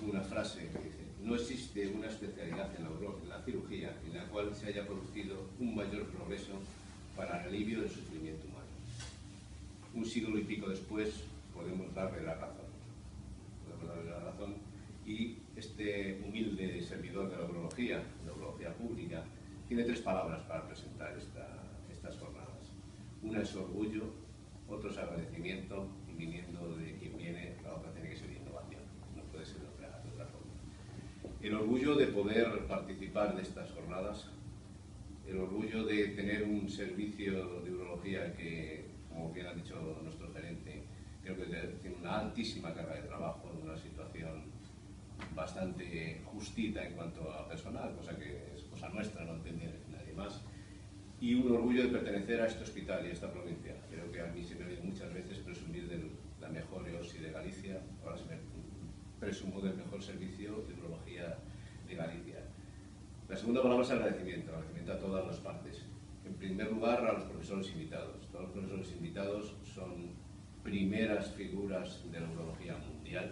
una frase que dice: no existe una especialidad en la cirugía en la cual se haya producido un mayor progreso para el alivio del sufrimiento humano. Un siglo y pico después podemos darle la razón. Y este humilde servidor de la urología pública, tiene 3 palabras para presentar estas jornadas. Una es orgullo, otro es agradecimiento, y viniendo de quien viene, la otra tiene que ser innovación. No puede ser de otra forma. El orgullo de poder participar de estas jornadas, el orgullo de tener un servicio de urología que, como bien ha dicho nuestro gerente, creo que tiene una altísima carga de trabajo, en una situación bastante justita en cuanto a personal, cosa que es cosa nuestra, no entiende nadie más, y un orgullo de pertenecer a este hospital y a esta provincia. Creo que a mí se me oye muchas veces presumir de la mejor EOSI de Galicia, ahora se me presumo del mejor servicio de urología de Galicia. La segunda palabra es agradecimiento a todas las partes. En primer lugar, a los profesores invitados. Todos los profesores invitados son primeras figuras de la urología mundial.